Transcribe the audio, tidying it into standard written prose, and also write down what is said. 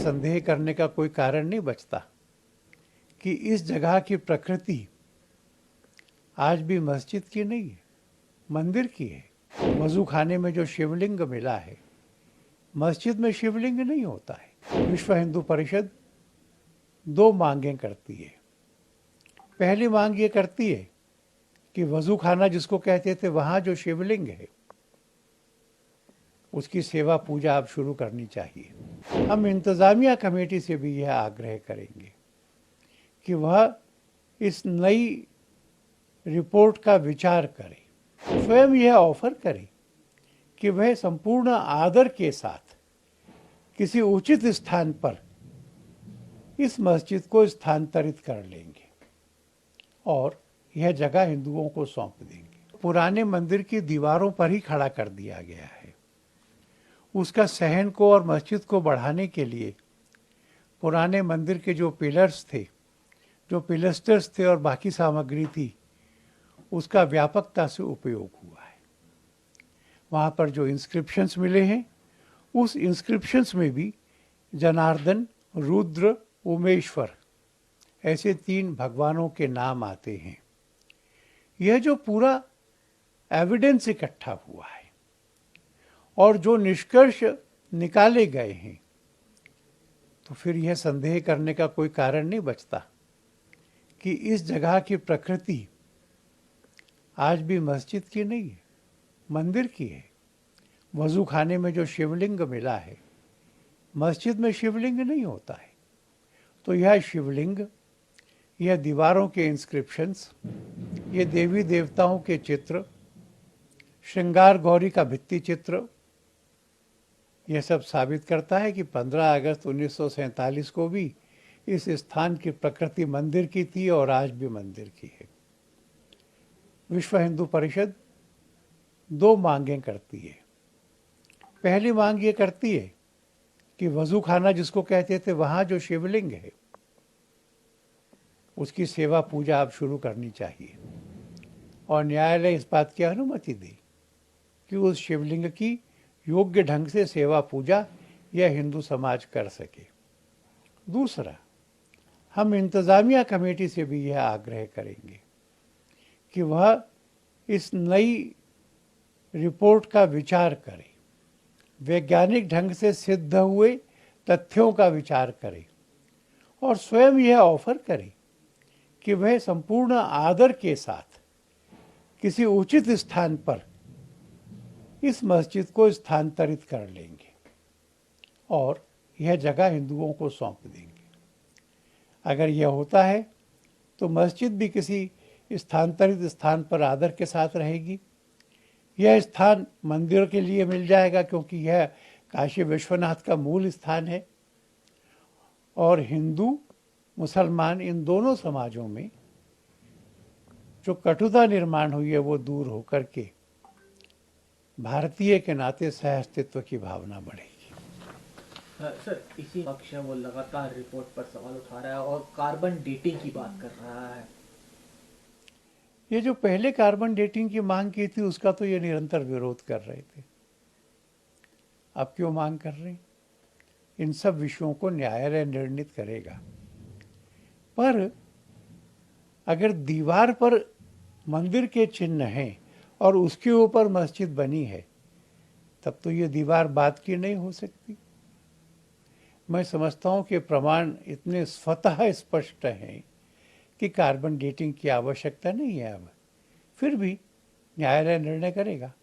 संदेह करने का कोई कारण नहीं बचता कि इस जगह की प्रकृति आज भी मस्जिद की नहीं है, मंदिर की है। वजू खाने में जो शिवलिंग मिला है, मस्जिद में शिवलिंग नहीं होता है। विश्व हिंदू परिषद दो मांगें करती है। पहली मांग ये करती है कि वजू खाना जिसको कहते थे, वहाँ जो शिवलिंग है उसकी सेवा पूजा अब शुरू करनी चाहिए। हम इंतज़ामिया कमेटी से भी यह आग्रह करेंगे कि वह इस नई रिपोर्ट का विचार करे, स्वयं यह ऑफर करे कि वह संपूर्ण आदर के साथ किसी उचित स्थान पर इस मस्जिद को स्थानांतरित कर लेंगे और यह जगह हिंदुओं को सौंप देंगे। पुराने मंदिर की दीवारों पर ही खड़ा कर दिया गया है। उसका सहन को और मस्जिद को बढ़ाने के लिए पुराने मंदिर के जो पिलर्स थे, जो पिलस्टर्स थे और बाकी सामग्री थी, उसका व्यापकता से उपयोग हुआ है। वहाँ पर जो इंस्क्रिप्शंस मिले हैं, उस इंस्क्रिप्शंस में भी जनार्दन, रुद्र, उमेश्वर ऐसे 3 भगवानों के नाम आते हैं। यह जो पूरा एविडेंस इकट्ठा हुआ है और जो निष्कर्ष निकाले गए हैं, तो फिर यह संदेह करने का कोई कारण नहीं बचता कि इस जगह की प्रकृति आज भी मस्जिद की नहीं है, मंदिर की है। वजू खाने में जो शिवलिंग मिला है, मस्जिद में शिवलिंग नहीं होता है। तो यह शिवलिंग, यह दीवारों के इंस्क्रिप्शंस, ये देवी देवताओं के चित्र, श्रृंगार गौरी का भित्ति चित्र, यह सब साबित करता है कि 15 अगस्त 1947 को भी इस स्थान की प्रकृति मंदिर की थी और आज भी मंदिर की है। विश्व हिंदू परिषद 2 मांगें करती है। पहली मांग ये करती है कि वजू खाना जिसको कहते थे, वहाँ जो शिवलिंग है उसकी सेवा पूजा अब शुरू करनी चाहिए और न्यायालय इस बात की अनुमति दे कि उस शिवलिंग की योग्य ढंग से सेवा पूजा यह हिंदू समाज कर सके। दूसरा, हम इंतज़ामिया कमेटी से भी यह आग्रह करेंगे कि वह इस नई रिपोर्ट का विचार करे, वैज्ञानिक ढंग से सिद्ध हुए तथ्यों का विचार करे और स्वयं यह ऑफर करे कि वह संपूर्ण आदर के साथ किसी उचित स्थान पर इस मस्जिद को स्थानांतरित कर लेंगे और यह जगह हिंदुओं को सौंप देंगे। अगर यह होता है तो मस्जिद भी किसी स्थानांतरित स्थान पर आदर के साथ रहेगी। यह स्थान मंदिर के लिए मिल जाएगा क्योंकि यह काशी विश्वनाथ का मूल स्थान है और हिंदू मुसलमान इन दोनों समाजों में जो कटुता निर्माण हुई है वो दूर होकर के भारतीय के नाते सहअस्तित्व की भावना बढ़ेगी। सर, इसी पक्ष है वो लगातार रिपोर्ट पर सवाल उठा रहा है और कार्बन डेटिंग की बात कर रहा है। ये जो पहले कार्बन डेटिंग की मांग की थी उसका तो ये निरंतर विरोध कर रहे थे। अब क्यों मांग कर रहे हैं? इन सब विषयों को न्यायालय निर्णित करेगा। पर अगर दीवार पर मंदिर के चिन्ह हैं और उसके ऊपर मस्जिद बनी है, तब तो ये दीवार बात की नहीं हो सकती। मैं समझता हूँ कि प्रमाण इतने स्वतः स्पष्ट हैं कि कार्बन डेटिंग की आवश्यकता नहीं है। अब फिर भी न्यायालय निर्णय करेगा।